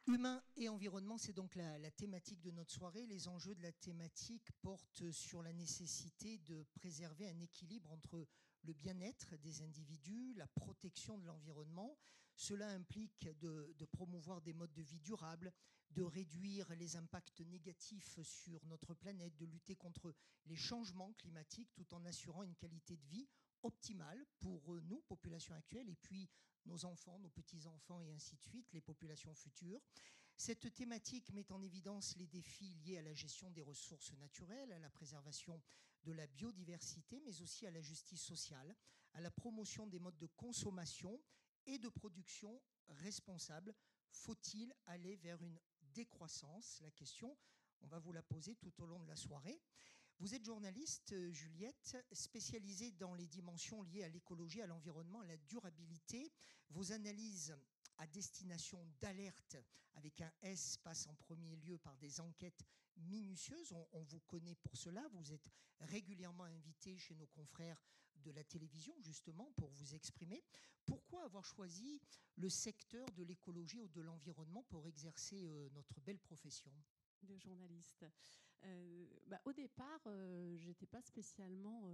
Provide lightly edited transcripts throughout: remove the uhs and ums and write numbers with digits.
Humain et environnement, c'est donc la thématique de notre soirée. Les enjeux de la thématique portent sur la nécessité de préserver un équilibre entre le bien-être des individus, la protection de l'environnement. Cela implique de promouvoir des modes de vie durables, de réduire les impacts négatifs sur notre planète, de lutter contre les changements climatiques tout en assurant une qualité de vie optimale pour nous, population actuelle, et puis nos enfants, nos petits-enfants et ainsi de suite, les populations futures. Cette thématique met en évidence les défis liés à la gestion des ressources naturelles, à la préservation de la biodiversité, mais aussi à la justice sociale, à la promotion des modes de consommation et de production responsables. Faut-il aller vers une décroissance ? La question, on va vous la poser tout au long de la soirée. Vous êtes journaliste, Juliette, spécialisée dans les dimensions liées à l'écologie, à l'environnement, à la durabilité. Vos analyses à destination d'alerte, avec un S, passent en premier lieu par des enquêtes minutieuses. On vous connaît pour cela. Vous êtes régulièrement invité chez nos confrères de la télévision, justement, pour vous exprimer. Pourquoi avoir choisi le secteur de l'écologie ou de l'environnement pour exercer notre belle profession ? De journaliste. Au départ, j'étais pas spécialement.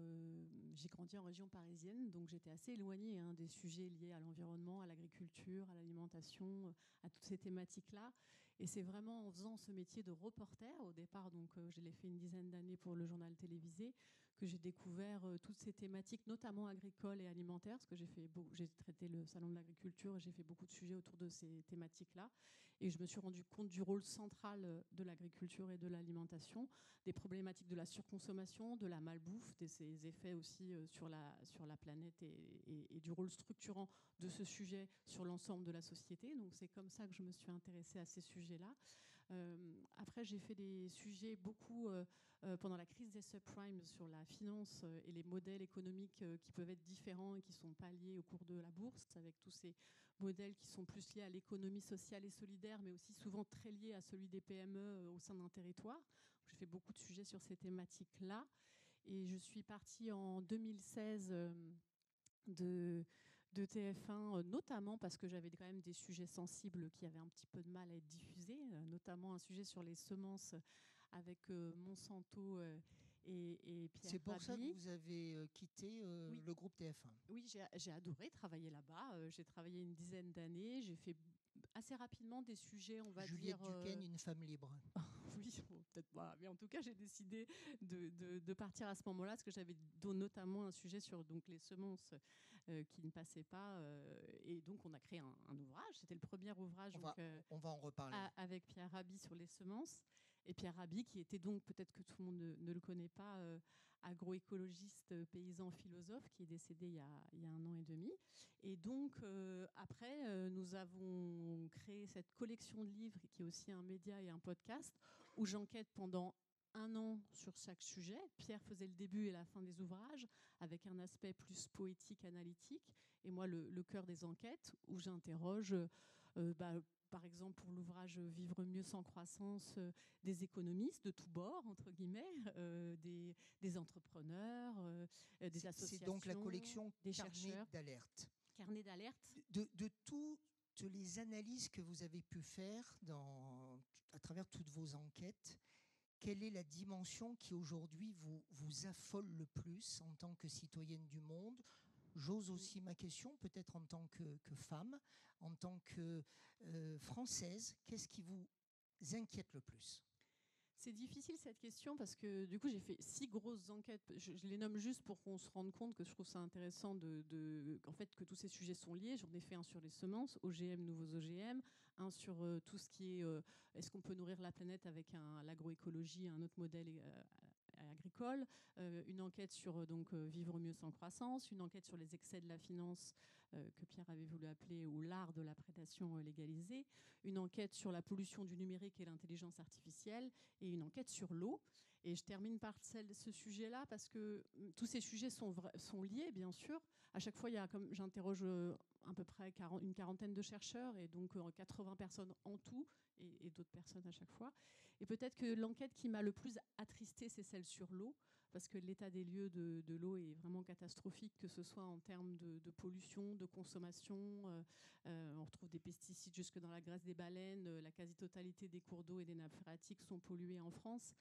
J'ai grandi en région parisienne, donc j'étais assez éloignée des sujets liés à l'environnement, à l'agriculture, à l'alimentation, à toutes ces thématiques-là. Et c'est vraiment en faisant ce métier de reporter au départ, donc je l'ai fait une dizaine d'années pour le journal télévisé, que j'ai découvert toutes ces thématiques, notamment agricoles et alimentaires, parce que j'ai traité le salon de l'agriculture et j'ai fait beaucoup de sujets autour de ces thématiques-là. Et je me suis rendu compte du rôle central de l'agriculture et de l'alimentation, des problématiques de la surconsommation, de la malbouffe, de ses effets aussi sur la planète et du rôle structurant de ce sujet sur l'ensemble de la société. Donc c'est comme ça que je me suis intéressée à ces sujets-là. Après, j'ai fait des sujets beaucoup pendant la crise des subprimes sur la finance et les modèles économiques qui peuvent être différents et qui ne sont pas liés au cours de la bourse, avec tous ces modèles qui sont plus liés à l'économie sociale et solidaire, mais aussi souvent très liés à celui des PME au sein d'un territoire. J'ai fait beaucoup de sujets sur ces thématiques-là. Et je suis partie en 2016 de TF1, notamment parce que j'avais quand même des sujets sensibles qui avaient un petit peu de mal à être diffusés, notamment un sujet sur les semences avec Monsanto et Pierre Rabhi. C'est pour ça que vous avez quitté oui. Le groupe TF1. Oui, j'ai adoré travailler là-bas. J'ai travaillé une dizaine d'années. J'ai fait assez rapidement des sujets, on va Juliette dire... Duquesne, une femme libre. Oui, bon, peut-être pas. Mais en tout cas, j'ai décidé de partir à ce moment-là, parce que j'avais notamment un sujet sur donc, les semences qui ne passaient pas. Et donc, on a créé un ouvrage. C'était le premier ouvrage on va en reparler. Avec Pierre Rabhi sur les semences. Et Pierre Rabhi, qui était donc, peut-être que tout le monde ne le connaît pas, agroécologiste, paysan, philosophe, qui est décédé il y a 1 an et demi. Et donc, après, nous avons créé cette collection de livres, qui est aussi un média et un podcast, où j'enquête pendant 1 an sur chaque sujet. Pierre faisait le début et la fin des ouvrages, avec un aspect plus poétique, analytique. Et moi, le cœur des enquêtes, où j'interroge... par exemple, pour l'ouvrage Vivre mieux sans croissance, des économistes de tous bords, entre guillemets, des entrepreneurs, des associations. C'est donc la collection des Carnet chercheurs. d'alerte. Carnet d'alerte. De toutes les analyses que vous avez pu faire à travers toutes vos enquêtes, quelle est la dimension qui aujourd'hui vous affole le plus en tant que citoyenne du monde ? J'ose aussi ma question, peut-être en tant que femme, en tant que Française, qu'est-ce qui vous inquiète le plus ? C'est difficile cette question parce que du coup j'ai fait 6 grosses enquêtes. Je les nomme juste pour qu'on se rende compte que je trouve ça intéressant en fait, que tous ces sujets sont liés. J'en ai fait un sur les semences, OGM, nouveaux OGM, un sur tout ce qui est est-ce qu'on peut nourrir la planète avec l'agroécologie, un autre modèle agricole, une enquête sur vivre mieux sans croissance, une enquête sur les excès de la finance que Pierre avait voulu appeler ou l'art de la prédation légalisée, une enquête sur la pollution du numérique et l'intelligence artificielle et une enquête sur l'eau. Et je termine par ce sujet-là parce que tous ces sujets sont liés, bien sûr. À chaque fois, j'interroge à peu près une quarantaine de chercheurs et donc 80 personnes en tout et d'autres personnes à chaque fois. Et peut-être que l'enquête qui m'a le plus attristée, c'est celle sur l'eau, parce que l'état des lieux de l'eau est vraiment catastrophique, que ce soit en termes de pollution, de consommation. On retrouve des pesticides jusque dans la graisse des baleines. La quasi-totalité des cours d'eau et des nappes phréatiques sont polluées en France.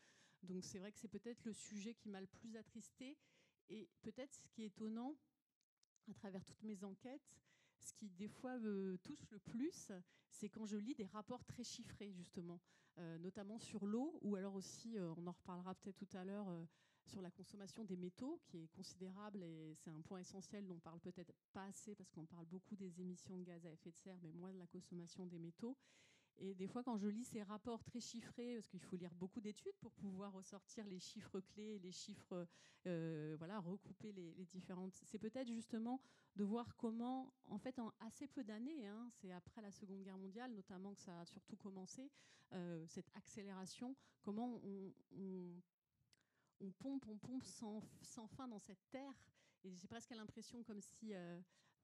Donc c'est vrai que c'est peut-être le sujet qui m'a le plus attristé. Et peut-être ce qui est étonnant, à travers toutes mes enquêtes, ce qui des fois me touche le plus, c'est quand je lis des rapports très chiffrés, justement, notamment sur l'eau, ou alors aussi, on en reparlera peut-être tout à l'heure, sur la consommation des métaux, qui est considérable, et c'est un point essentiel dont on parle peut-être pas assez, parce qu'on parle beaucoup des émissions de gaz à effet de serre, mais moins de la consommation des métaux. Et des fois, quand je lis ces rapports très chiffrés, parce qu'il faut lire beaucoup d'études pour pouvoir ressortir les chiffres clés, les chiffres, voilà, recouper les différentes. C'est peut-être justement de voir comment, en fait, en assez peu d'années, hein, c'est après la Seconde Guerre mondiale, notamment que ça a surtout commencé, cette accélération, comment on pompe sans fin dans cette terre. Et j'ai presque l'impression comme si,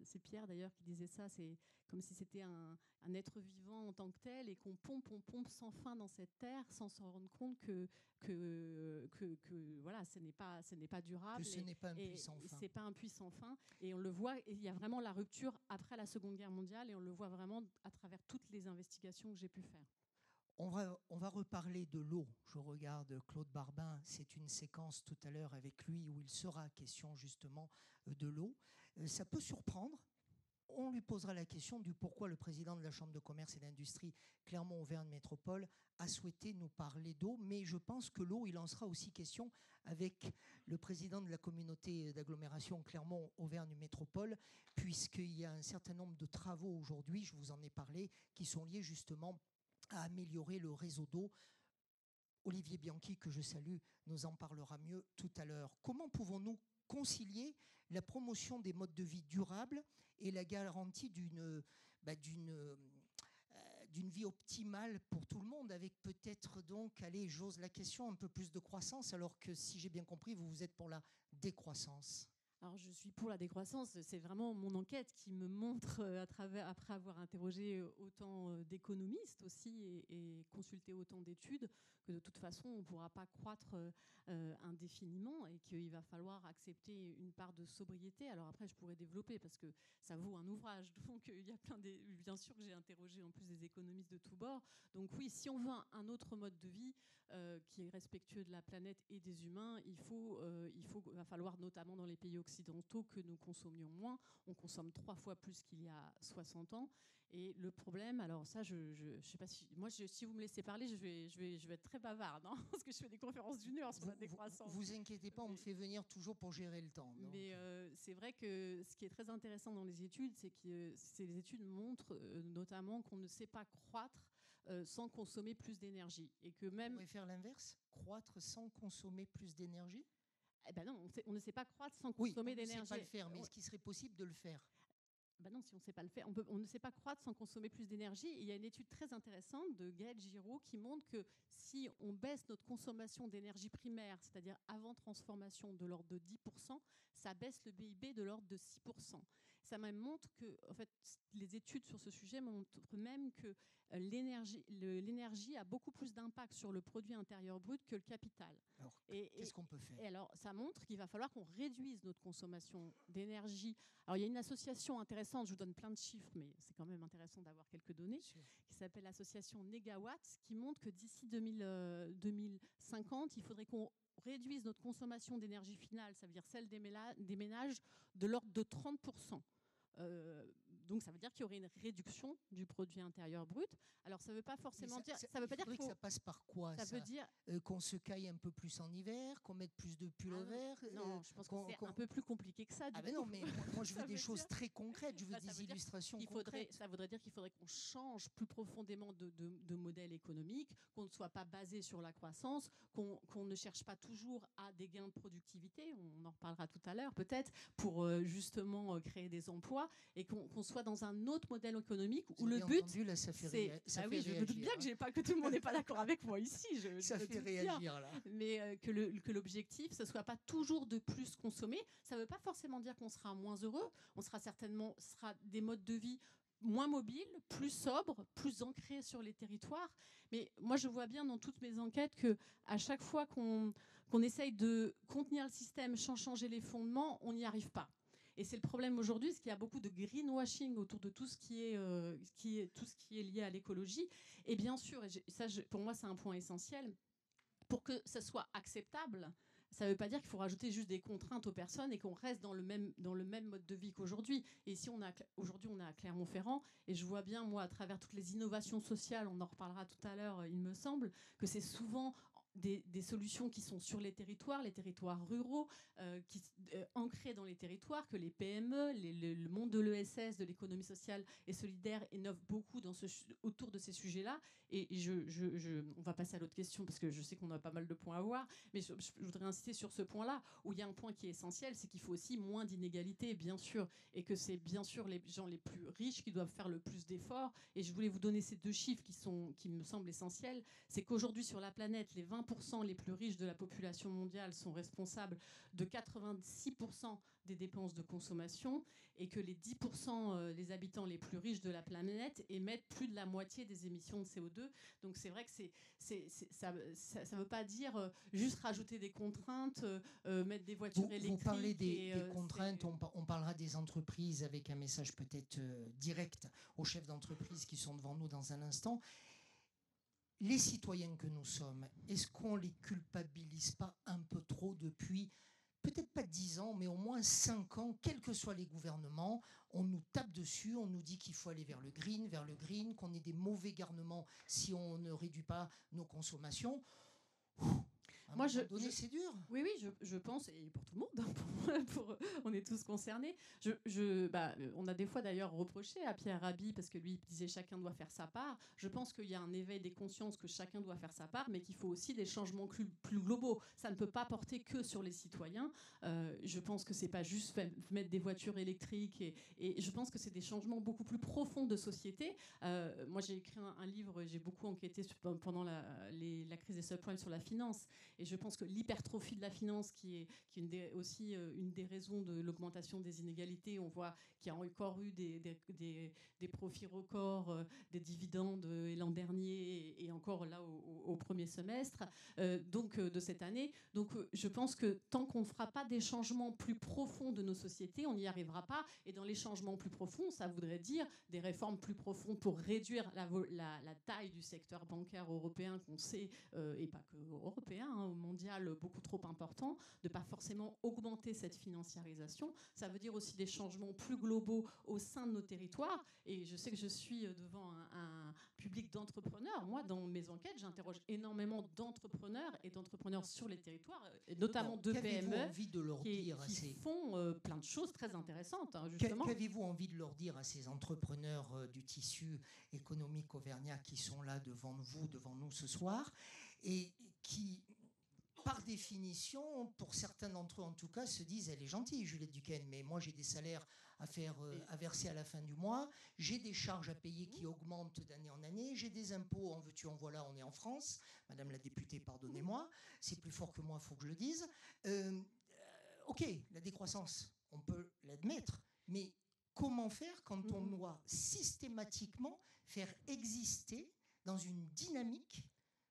c'est Pierre d'ailleurs qui disait ça, c'est comme si c'était un être vivant en tant que tel, et qu'on on pompe sans fin dans cette terre sans se rendre compte que voilà, ce n'est pas durable. Que ce n'est pas un puits sans fin. C'est pas un puits sans fin. Et on le voit, et il y a vraiment la rupture après la Seconde Guerre mondiale, et on le voit vraiment à travers toutes les investigations que j'ai pu faire. On va reparler de l'eau. Je regarde Claude Barbin, c'est une séquence tout à l'heure avec lui où il sera question justement de l'eau. Ça peut surprendre. On lui posera la question du pourquoi le président de la Chambre de commerce et d'industrie Clermont-Auvergne Métropole a souhaité nous parler d'eau, mais je pense que l'eau, il en sera aussi question avec le président de la communauté d'agglomération Clermont-Auvergne Métropole, puisqu'il y a un certain nombre de travaux aujourd'hui, je vous en ai parlé, qui sont liés justement à améliorer le réseau d'eau. Olivier Bianchi, que je salue, nous en parlera mieux tout à l'heure. Comment pouvons-nous concilier la promotion des modes de vie durables et la garantie d'une vie optimale pour tout le monde, avec peut-être donc, allez, j'ose la question, un peu plus de croissance, alors que si j'ai bien compris, vous êtes pour la décroissance. Alors, je suis pour la décroissance. C'est vraiment mon enquête qui me montre, après avoir interrogé autant d'économistes aussi et consulté autant d'études, que de toute façon, on ne pourra pas croître indéfiniment, et qu'il va falloir accepter une part de sobriété. Alors après, je pourrais développer, parce que ça vaut un ouvrage. Donc, il y a bien sûr que j'ai interrogé en plus des économistes de tous bords. Donc oui, si on veut un autre mode de vie qui est respectueux de la planète et des humains, va falloir, notamment dans les pays occidentaux, que nous consommions moins. On consomme 3 fois plus qu'il y a 60 ans. Et le problème, alors ça, je sais pas si... Moi, si vous me laissez parler, je vais être très bavarde, hein, parce que je fais des conférences d'1 heure sur la décroissance. Vous inquiétez pas, on me fait venir toujours pour gérer le temps. Donc. Mais c'est vrai que ce qui est très intéressant dans les études, c'est que ces études montrent notamment qu'on ne sait pas croître sans consommer plus d'énergie. Et que même... On pourrait faire l'inverse, croître sans consommer plus d'énergie? Eh ben non, on ne sait pas croître sans consommer d'énergie. On ne sait pas le faire, mais est-ce qu'il serait possible de le faire? Ben non, si on ne sait pas le faire, on ne sait pas croître sans consommer plus d'énergie. Et il y a une étude très intéressante de Gaël Giraud qui montre que si on baisse notre consommation d'énergie primaire, c'est-à-dire avant transformation, de l'ordre de 10%, ça baisse le PIB de l'ordre de 6%. Ça même montre que, en fait, les études sur ce sujet montrent même que l'énergie a beaucoup plus d'impact sur le produit intérieur brut que le capital. Alors, qu'est-ce qu'on peut faire? Et alors, ça montre qu'il va falloir qu'on réduise notre consommation d'énergie. Alors, il y a une association intéressante, je vous donne plein de chiffres, mais c'est quand même intéressant d'avoir quelques données, qui s'appelle l'association Negawatt, qui montre que d'ici 2050, il faudrait qu'on réduise notre consommation d'énergie finale, ça veut dire celle des ménages, de l'ordre de 30%. Donc ça veut dire qu'il y aurait une réduction du produit intérieur brut. Alors ça ne veut pas forcément dire... Ça veut pas dire que ça passe par quoi? Ça veut dire qu'on se caille un peu plus en hiver, qu'on mette plus de pull vert. Non, je pense que c'est un peu plus compliqué que ça. Non, mais moi je veux des choses très concrètes, je veux des illustrations concrètes. Ça voudrait dire qu'il faudrait qu'on change plus profondément de modèle économique, qu'on ne soit pas basé sur la croissance, qu'on ne cherche pas toujours à des gains de productivité, on en reparlera tout à l'heure peut-être, pour justement créer des emplois, et qu'on soit dans un autre modèle économique où le but... Entendu, là, ça fait je me doute bien que tout le monde n'est pas d'accord avec moi ici. Ça fait réagir, là. Mais que l'objectif, ce ne soit pas toujours de plus consommer. Ça ne veut pas forcément dire qu'on sera moins heureux. On sera certainement des modes de vie moins mobile, plus sobre, plus ancré sur les territoires. Mais moi, je vois bien dans toutes mes enquêtes qu'à chaque fois qu'on essaye de contenir le système sans changer les fondements, on n'y arrive pas. Et c'est le problème aujourd'hui, c'est qu'il y a beaucoup de greenwashing autour de tout ce qui est lié à l'écologie. Et bien sûr, pour moi, c'est un point essentiel, pour que ça soit acceptable. Ça ne veut pas dire qu'il faut rajouter juste des contraintes aux personnes et qu'on reste dans le même mode de vie qu'aujourd'hui. Et ici, aujourd'hui, on est à Clermont-Ferrand, et je vois bien, moi, à travers toutes les innovations sociales, on en reparlera tout à l'heure, il me semble, que c'est souvent des solutions qui sont sur les territoires ruraux, ancrés dans les territoires, que les PME, le monde de l'ESS, de l'économie sociale et solidaire, innovent beaucoup autour de ces sujets-là. Et on va passer à l'autre question, parce que je sais qu'on a pas mal de points à voir, mais je voudrais insister sur ce point-là, où il y a un point qui est essentiel, c'est qu'il faut aussi moins d'inégalités, bien sûr, et que c'est bien sûr les gens les plus riches qui doivent faire le plus d'efforts. Et je voulais vous donner ces 2 chiffres qui me semblent essentiels. C'est qu'aujourd'hui, sur la planète, les 20% les plus riches de la population mondiale sont responsables de 86% des dépenses de consommation, et que les 10% des habitants les plus riches de la planète émettent plus de la moitié des émissions de CO2. Donc c'est vrai que ça ne veut pas dire juste rajouter des contraintes, mettre des voitures électriques. Vous parlez des contraintes, on parlera des entreprises avec un message peut-être direct aux chefs d'entreprise qui sont devant nous dans un instant. Les citoyens que nous sommes, est-ce qu'on ne les culpabilise pas un peu trop depuis, peut-être pas 10 ans, mais au moins 5 ans, quels que soient les gouvernements, on nous tape dessus, on nous dit qu'il faut aller vers le green, qu'on ait des mauvais garnements si on ne réduit pas nos consommations. Moi, c'est dur. Oui, je pense, et pour tout le monde, on est tous concernés. On a des fois d'ailleurs reproché à Pierre Rabhi, parce que lui il disait chacun doit faire sa part. Je pense qu'il y a un éveil des consciences que chacun doit faire sa part, mais qu'il faut aussi des changements plus globaux. Ça ne peut pas porter que sur les citoyens. Je pense que c'est pas juste mettre des voitures électriques, et je pense que c'est des changements beaucoup plus profonds de société. Moi, j'ai écrit un livre, j'ai beaucoup enquêté pendant la crise des subprimes sur la finance. Et je pense que l'hypertrophie de la finance, qui est aussi une des raisons de l'augmentation des inégalités, on voit qu'il y a encore eu des profits records, des dividendes l'an dernier et encore là au premier semestre de cette année. Donc je pense que tant qu'on ne fera pas des changements plus profonds de nos sociétés, on n'y arrivera pas. Et dans les changements plus profonds, ça voudrait dire des réformes plus profondes pour réduire la taille du secteur bancaire européen, qu'on sait, et pas que européen, mondial, beaucoup trop important, de ne pas forcément augmenter cette financiarisation. Ça veut dire aussi des changements plus globaux au sein de nos territoires. Et je sais que je suis devant un public d'entrepreneurs. Moi, dans mes enquêtes, j'interroge énormément d'entrepreneurs et d'entrepreneurs sur les territoires, et notamment de PME envie de leur dire qui font plein de choses très intéressantes, justement. Qu'avez-vous envie de leur dire à ces entrepreneurs du tissu économique auvergnat qui sont là devant nous ce soir, et qui, par définition, pour certains d'entre eux en tout cas, se disent elle est gentille Juliette Duquesne, mais moi j'ai des salaires à verser à la fin du mois, j'ai des charges à payer qui augmentent d'année en année, j'ai des impôts, en veux-tu en voilà, on est en France, madame la députée, pardonnez-moi, c'est plus fort que moi, il faut que je le dise. Ok, la décroissance, on peut l'admettre, mais comment faire quand on doit systématiquement faire exister dans une dynamique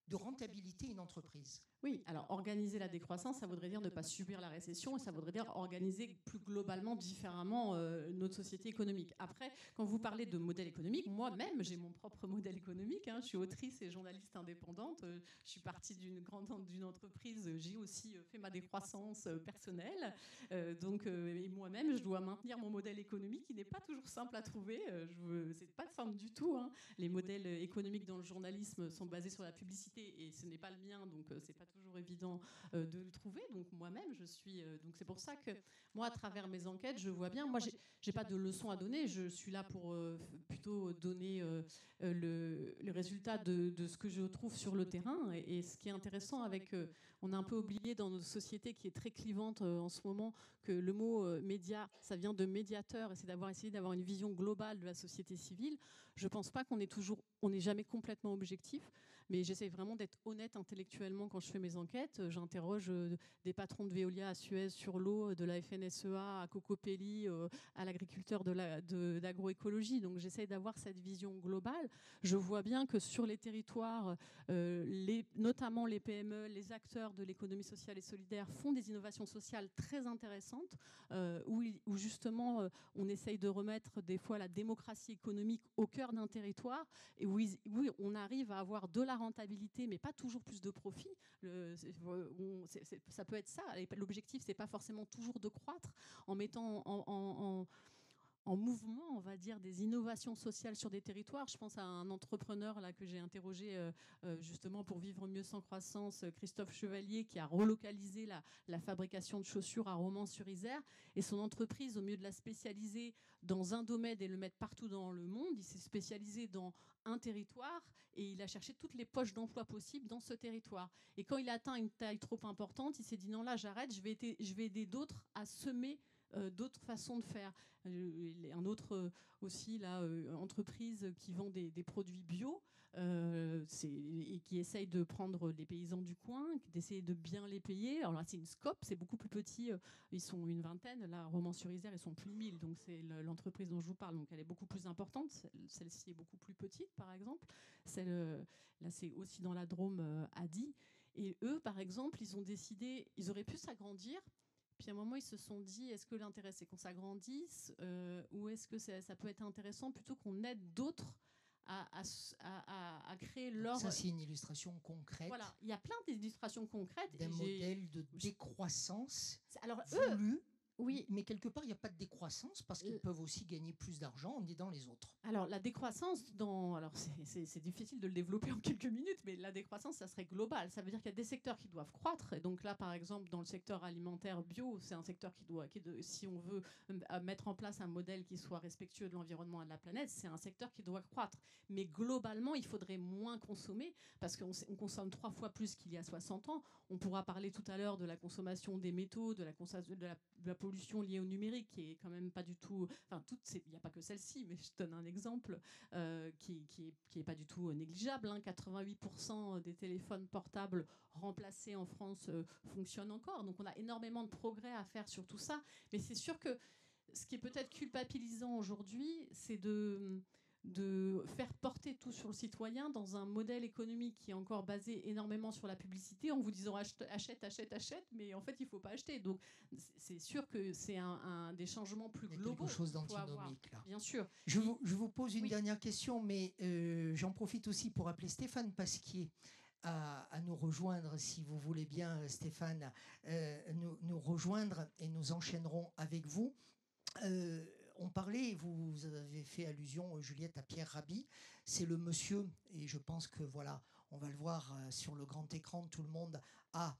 de rentabilité une entreprise? Oui, alors organiser la décroissance, ça voudrait dire ne pas subir la récession, et ça voudrait dire organiser plus globalement, différemment notre société économique. Après, quand vous parlez de modèle économique, moi-même, j'ai mon propre modèle économique. Je suis autrice et journaliste indépendante. Je suis partie d'une entreprise. J'ai aussi fait ma décroissance personnelle. Et moi-même, je dois maintenir mon modèle économique qui n'est pas toujours simple à trouver. C'est pas simple du tout. Les modèles économiques dans le journalisme sont basés sur la publicité, et ce n'est pas le mien, donc c'est pas toujours évident de le trouver. Donc moi-même, donc c'est pour ça que moi, à travers mes enquêtes, je vois bien. Moi, j'ai pas de leçons à donner. Je suis là pour plutôt donner le résultat de ce que je trouve sur le terrain. Et ce qui est intéressant on a un peu oublié dans notre société qui est très clivante en ce moment, que le mot média, ça vient de médiateur, et c'est essayé d'avoir une vision globale de la société civile. Je pense pas qu'on est jamais complètement objectif. mais j'essaie vraiment d'être honnête intellectuellement quand je fais mes enquêtes. J'interroge des patrons de Veolia à Suez sur l'eau, de la FNSEA à Cocopelli, à l'agriculteur d'agroécologie. Donc j'essaie d'avoir cette vision globale. Je vois bien que sur les territoires, notamment les PME, les acteurs de l'économie sociale et solidaire font des innovations sociales très intéressantes, où justement on essaye de remettre des fois la démocratie économique au cœur d'un territoire, et où on arrive à avoir de la rentabilité, mais pas toujours plus de profit. Ça peut être ça. L'objectif, c'est pas forcément toujours de croître en mettant en mouvement, on va dire, des innovations sociales sur des territoires. Je pense à un entrepreneur là, que j'ai interrogé justement pour Vivre mieux sans croissance, Christophe Chevalier, qui a relocalisé la fabrication de chaussures à Romans-sur-Isère. Et son entreprise, au mieux de la spécialiser dans un domaine et le mettre partout dans le monde, il s'est spécialisé dans un territoire et il a cherché toutes les poches d'emploi possibles dans ce territoire. Et quand il a atteint une taille trop importante, il s'est dit non, là j'arrête, je vais aider d'autres à semer d'autres façons de faire. Un autre aussi, là, entreprise qui vend des produits bio et qui essaye de prendre les paysans du coin, d'essayer de bien les payer. Alors là, c'est une scope, c'est beaucoup plus petit. Ils sont une vingtaine. Là, Romans-sur-Isère, ils sont plus de 1000. Donc c'est l'entreprise dont je vous parle. Donc elle est beaucoup plus importante. Celle-ci est beaucoup plus petite, par exemple. Là, c'est aussi dans la Drôme, à Die. Et eux, par exemple, ils ont décidé, ils auraient pu s'agrandir. Puis à un moment, ils se sont dit, est-ce que l'intérêt, c'est qu'on s'agrandisse ou est-ce que ça peut être intéressant plutôt qu'on aide d'autres à créer leur... Ça, c'est une illustration concrète. Voilà, il y a plein d'illustrations concrètes. D'un modèle de décroissance alors, voulu. Oui. Mais quelque part, il n'y a pas de décroissance parce qu'ils peuvent aussi gagner plus d'argent en aidant les autres. Alors, la décroissance, c'est difficile de le développer en quelques minutes, mais la décroissance, ça serait global. Ça veut dire qu'il y a des secteurs qui doivent croître. Et donc là, par exemple, dans le secteur alimentaire bio, c'est un secteur si on veut mettre en place un modèle qui soit respectueux de l'environnement et de la planète, c'est un secteur qui doit croître. Mais globalement, il faudrait moins consommer parce qu'on consomme 3 fois plus qu'il y a 60 ans. On pourra parler tout à l'heure de la consommation des métaux, de la pollution liée au numérique, qui est quand même pas du tout... Enfin, il n'y a pas que celle-ci, mais je donne un exemple qui est pas du tout négligeable. 88% des téléphones portables remplacés en France fonctionnent encore. Donc on a énormément de progrès à faire sur tout ça. Mais c'est sûr que ce qui est peut-être culpabilisant aujourd'hui, c'est de faire porter tout sur le citoyen dans un modèle économique qui est encore basé énormément sur la publicité, en vous disant achète, mais en fait il ne faut pas acheter. Donc c'est sûr que c'est des changements plus globaux. Quelque chose d'antinomique là. Bien sûr. Je vous pose une dernière question, mais j'en profite aussi pour appeler Stéphane Pasquier à nous rejoindre, si vous voulez bien, Stéphane, nous rejoindre, et nous enchaînerons avec vous. On parlait, vous avez fait allusion, Juliette, à Pierre Rabhi. C'est le monsieur, et je pense que voilà, on va le voir sur le grand écran, tout le monde a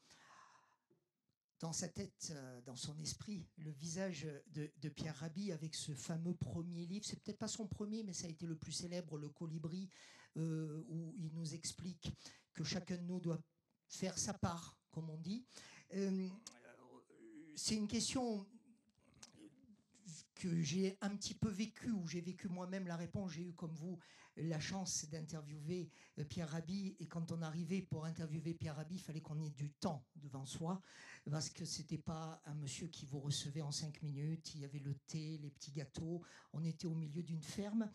dans sa tête, dans son esprit, le visage de Pierre Rabhi avec ce fameux premier livre. C'est peut-être pas son premier, mais ça a été le plus célèbre, Le Colibri, où il nous explique que chacun de nous doit faire sa part, comme on dit. C'est une question que j'ai un petit peu vécu, où j'ai vécu moi-même la réponse. J'ai eu, comme vous, la chance d'interviewer Pierre Rabhi. Et quand on arrivait pour interviewer Pierre Rabhi, il fallait qu'on ait du temps devant soi, parce que ce n'était pas un monsieur qui vous recevait en 5 minutes. Il y avait le thé, les petits gâteaux. On était au milieu d'une ferme.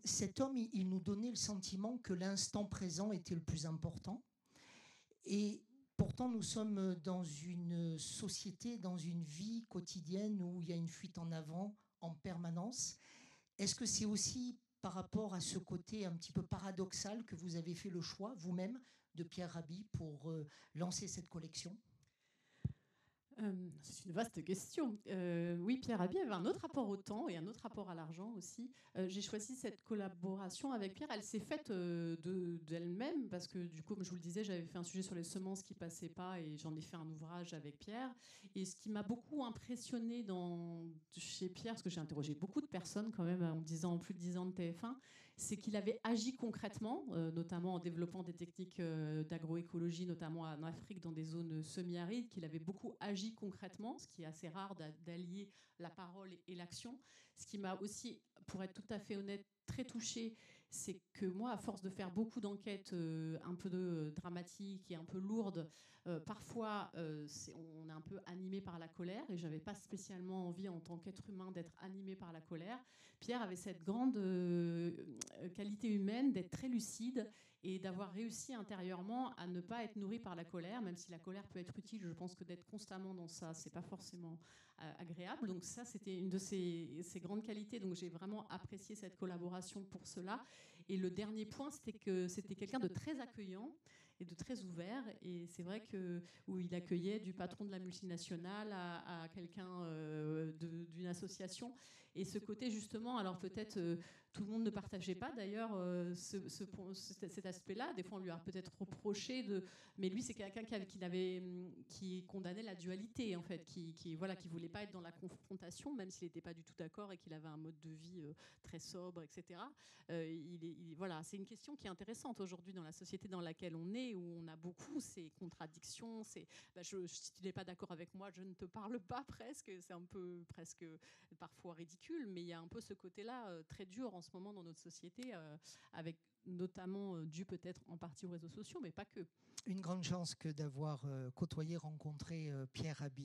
Cet homme, il nous donnait le sentiment que l'instant présent était le plus important. Et pourtant, nous sommes dans une société, dans une vie quotidienne où il y a une fuite en avant en permanence. Est-ce que c'est aussi par rapport à ce côté un petit peu paradoxal que vous avez fait le choix, vous-même, de Pierre Rabhi pour lancer cette collection ? C'est une vaste question. Oui, Pierre Rabhi avait un autre rapport au temps et un autre rapport à l'argent aussi. J'ai choisi cette collaboration avec Pierre. Elle s'est faite d'elle-même parce que, du coup, comme je vous le disais, j'avais fait un sujet sur les semences qui ne passaient pas et j'en ai fait un ouvrage avec Pierre. Et ce qui m'a beaucoup impressionné chez Pierre, parce que j'ai interrogé beaucoup de personnes quand même en me disant plus de 10 ans de TF1, c'est qu'il avait agi concrètement, notamment en développant des techniques d'agroécologie, notamment en Afrique, dans des zones semi-arides, qu'il avait beaucoup agi concrètement, ce qui est assez rare d'allier la parole et l'action. Ce qui m'a aussi, pour être tout à fait honnête, très touchée, c'est que moi, à force de faire beaucoup d'enquêtes un peu dramatiques et un peu lourdes, parfois on est un peu animé par la colère, et j'avais pas spécialement envie en tant qu'être humain d'être animé par la colère. Pierre avait cette grande qualité humaine d'être très lucide et d'avoir réussi intérieurement à ne pas être nourri par la colère, même si la colère peut être utile. Je pense que d'être constamment dans ça, c'est pas forcément agréable. Donc ça, c'était une de ses grandes qualités. Donc j'ai vraiment apprécié cette collaboration pour cela. Et le dernier point, c'était que c'était quelqu'un de très accueillant et de très ouvert. Et c'est vrai que où il accueillait du patron de la multinationale à quelqu'un d'une association. Et ce côté justement, alors peut-être tout le monde ne partageait pas d'ailleurs cet aspect-là. Des fois, on lui a peut-être reproché mais lui, c'est quelqu'un qui condamnait la dualité, en fait, qui voulait pas être dans la confrontation, même s'il n'était pas du tout d'accord et qu'il avait un mode de vie très sobre, etc. Voilà, c'est une question qui est intéressante aujourd'hui dans la société dans laquelle on est, où on a beaucoup ces contradictions. Si tu n'es pas d'accord avec moi, je ne te parle pas, presque. C'est un peu presque parfois ridicule, mais il y a un peu ce côté-là très dur en ce moment dans notre société, avec notamment dû peut-être en partie aux réseaux sociaux, mais pas que. Une grande chance que d'avoir côtoyé, rencontré Pierre Rabhi.